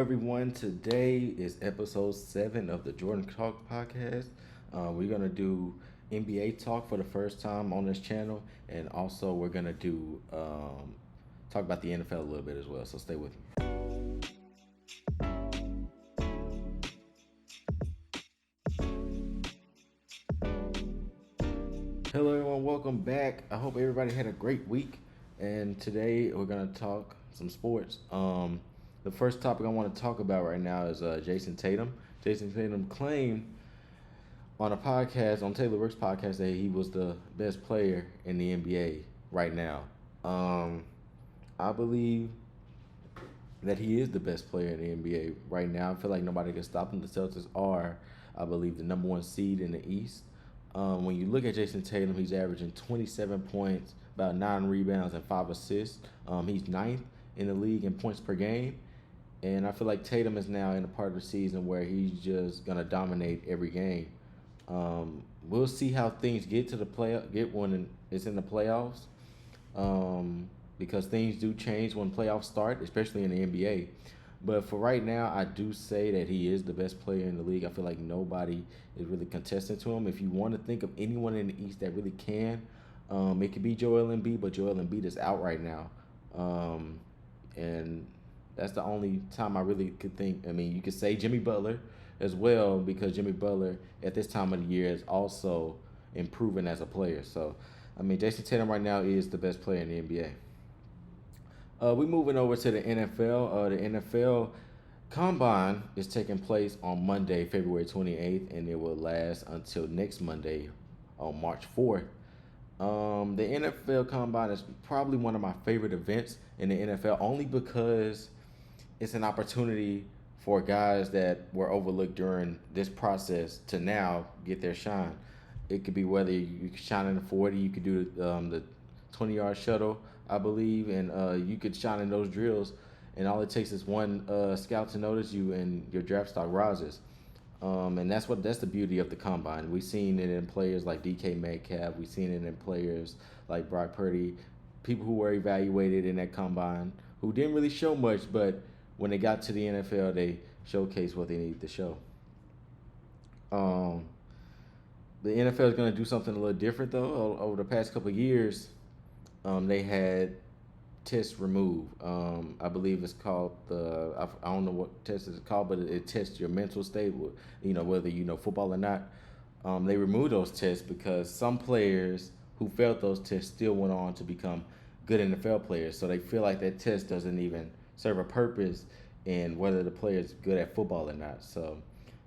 everyone. Today is episode 7 of the Jordantalks podcast. We're going to do NBA talk for the first time on this channel, and also we're going to do talk about the NFL a little bit as well. So stay with me. Hello, everyone. Welcome back. I hope everybody had a great week. And today we're going to talk some sports. The first topic I want to talk about right now is Jason Tatum. Jason Tatum claimed on a podcast, on Taylor Rick's podcast, that he was the best player in the NBA right now. I believe that he is the best player in the NBA right now. I feel like nobody can stop him. The Celtics are, I believe, the number one seed in the East. When you look at Jason Tatum, he's averaging 27 points, about 9 rebounds, and 5 assists. He's ninth in the league in points per game. And I feel like Tatum is now in a part of the season where he's just going to dominate every game. We'll see how things get to the get when it's in the playoffs. Because things do change when playoffs start, especially in the NBA. But for right now, I do say that he is the best player in the league. I feel like nobody is really contesting to him. If you want to think of anyone in the East that really can, it could be Joel Embiid, but Joel Embiid is out right now. And that's the only time I really could think. I mean, you could say Jimmy Butler as well, because Jimmy Butler at this time of the year is also improving as a player. So, I mean, Jason Tatum right now is the best player in the NBA. We're moving over to the NFL. The NFL Combine is taking place on Monday, February 28th, and it will last until next Monday, on March 4th. The NFL Combine is probably one of my favorite events in the NFL, only because it's an opportunity for guys that were overlooked during this process to now get their shine. It could be whether you shine in the 40, you could do the 20-yard shuttle, I believe, and you could shine in those drills, and all it takes is one scout to notice you, and your draft stock rises. And that's the beauty of the combine. We've seen it in players like DK Metcalf. We've seen it in players like Brock Purdy, people who were evaluated in that combine who didn't really show much, but when they got to the NFL, they showcased what they needed to show. The NFL is going to do something a little different, though. Over the past couple of years, they had tests removed. I believe it's called I don't know what test it's called, but it tests your mental state, whether you know football or not. They removed those tests because some players who failed those tests still went on to become good NFL players. So they feel like that test doesn't even serve a purpose in whether the player is good at football or not. So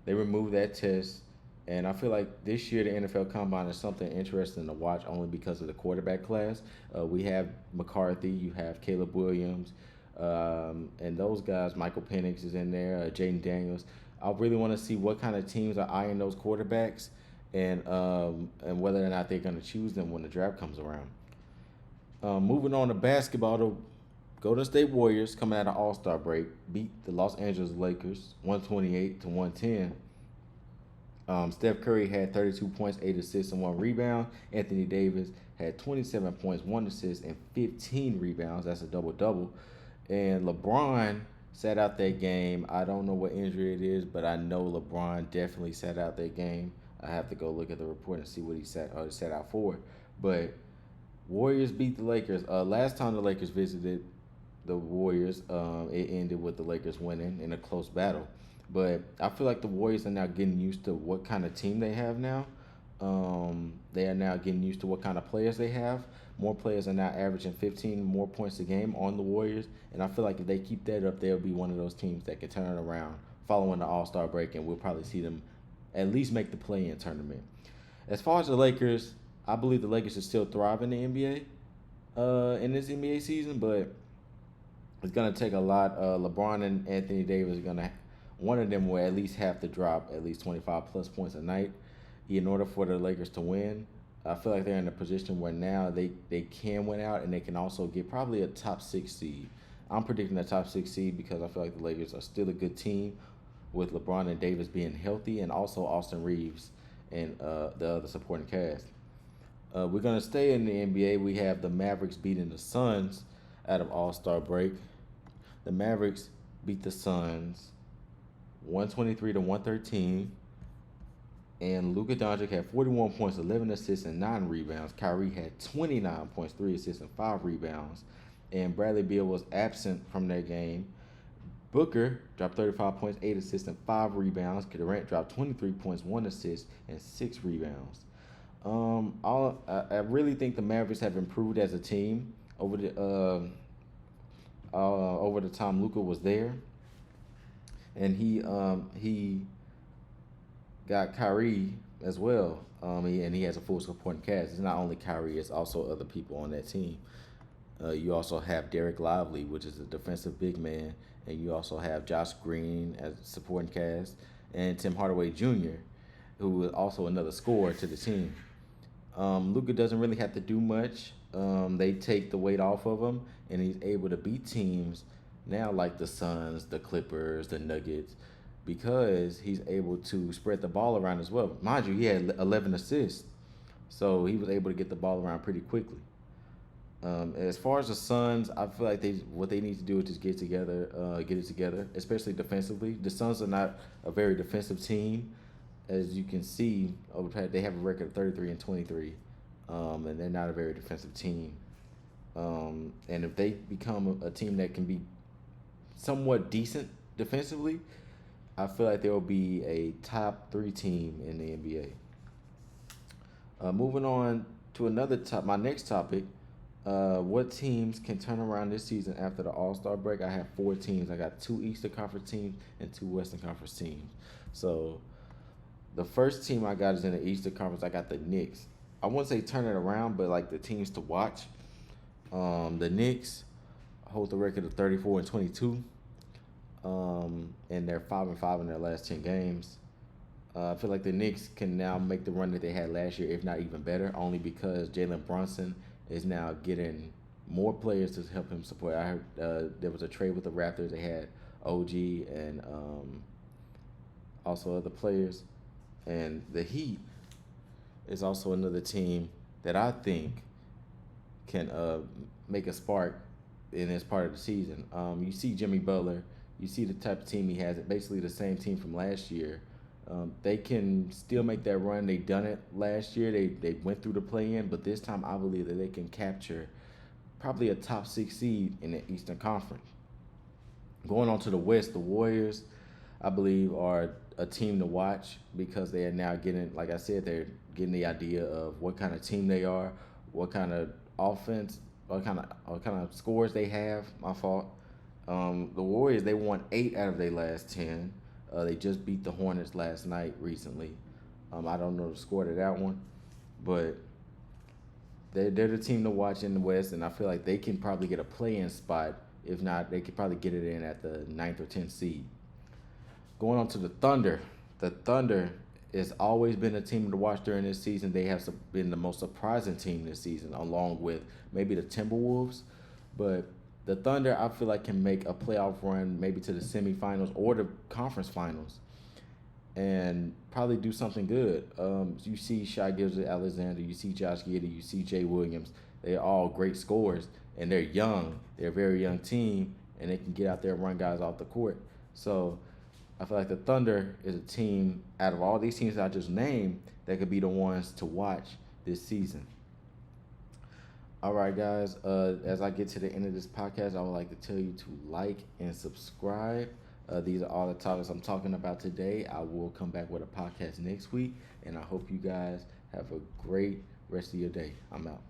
they removed that test. And I feel like this year the NFL Combine is something interesting to watch, only because of the quarterback class. We have McCarthy, you have Caleb Williams, and those guys. Michael Penix is in there, Jaden Daniels. I really want to see what kind of teams are eyeing those quarterbacks, and whether or not they're going to choose them when the draft comes around. Moving on to basketball, the Golden State Warriors, coming out of All-Star break, beat the Los Angeles Lakers 128-110. Steph Curry had 32 points, 8 assists, and 1 rebound. Anthony Davis had 27 points, 1 assist, and 15 rebounds. That's a double-double. And LeBron sat out that game. I don't know what injury it is, but I know LeBron definitely sat out that game. I have to go look at the report and see what he sat out for. But Warriors beat the Lakers. Last time the Lakers visited the Warriors, it ended with the Lakers winning in a close battle. But I feel like the Warriors are now getting used to what kind of team they have now. They are now getting used to what kind of players they have. More players are now averaging 15 more points a game on the Warriors. And I feel like if they keep that up, they'll be one of those teams that can turn it around following the All-Star break, and we'll probably see them at least make the play-in tournament. As far as the Lakers, I believe the Lakers should still thrive in the NBA in this NBA season, but it's going to take a lot. LeBron and Anthony Davis are going to one of them will at least have to drop at least 25-plus points a night in order for the Lakers to win. I feel like they're in a position where now they can win out, and they can also get probably a top 6 seed. I'm predicting a top 6 seed because I feel like the Lakers are still a good team with LeBron and Davis being healthy, and also Austin Reeves and the other supporting cast. We're going to stay in the NBA. We have the Mavericks beating the Suns out of All-Star break. The Mavericks beat the Suns 123 to 113. And Luka Doncic had 41 points, 11 assists, and 9 rebounds. Kyrie had 29 points, 3 assists, and 5 rebounds. And Bradley Beal was absent from that game. Booker dropped 35 points, 8 assists, and 5 rebounds. Durant dropped 23 points, 1 assist, and 6 rebounds. I really think the Mavericks have improved as a team over the time Luka was there, and he got Kyrie as well. And he has a full supporting cast. It's not only Kyrie; it's also other people on that team. You also have Derek Lively, which is a defensive big man, and you also have Josh Green as supporting cast, and Tim Hardaway Jr., who is also another scorer to the team. Luka doesn't really have to do much. They take the weight off of him, and he's able to beat teams now like the Suns, the Clippers, the Nuggets, because he's able to spread the ball around as well. Mind you, he had 11 assists, so he was able to get the ball around pretty quickly. As far as the Suns, I feel like what they need to do is just get it together, especially defensively. The Suns are not a very defensive team, as you can see. They have a record of 33 and 23, and they're not a very defensive team. And if they become a team that can be somewhat decent defensively, I feel like they will be a top 3 team in the NBA. Moving on to my next topic. What teams can turn around this season after the All-Star break? I have 4 teams. I got 2 Eastern Conference teams and 2 Western Conference teams. So the first team I got is in the Eastern Conference. I got the Knicks. I wouldn't say turn it around, but like the teams to watch. The Knicks hold the record of 34 and 22. And they're 5-5 in their last 10 games. I feel like the Knicks can now make the run that they had last year, if not even better, only because Jalen Brunson is now getting more players to help him support. I heard there was a trade with the Raptors. They had OG and also other players. And the Heat is also another team that I think can make a spark in this part of the season. You see Jimmy Butler. You see the type of team he has. Basically the same team from last year. They can still make that run. They done it last year. They went through the play-in, but this time I believe that they can capture probably a top 6 seed in the Eastern Conference. Going on to the West, the Warriors, I believe, are a team to watch because they are now getting, like I said, they're getting the idea of what kind of team they are, what kind of offense, what kind of scores they have. My fault. The Warriors, they won 8 out of their last 10. They just beat the Hornets last night recently. I don't know the score to that one, but they're the team to watch in the West, and I feel like they can probably get a play-in spot. If not, they could probably get it in at the 9th or 10th seed. Going on to the Thunder. The Thunder has always been a team to watch during this season. They have been the most surprising team this season, along with maybe the Timberwolves. But the Thunder, I feel like, can make a playoff run maybe to the semifinals or the conference finals and probably do something good. You see Shai Gilgeous-Alexander, you see Josh Giddey, you see Jay Williams. They're all great scorers, and they're young. They're a very young team, and they can get out there and run guys off the court. So I feel like the Thunder is a team, out of all these teams I just named, that could be the ones to watch this season. All right, guys. As I get to the end of this podcast, I would like to tell you to like and subscribe. These are all the topics I'm talking about today. I will come back with a podcast next week, and I hope you guys have a great rest of your day. I'm out.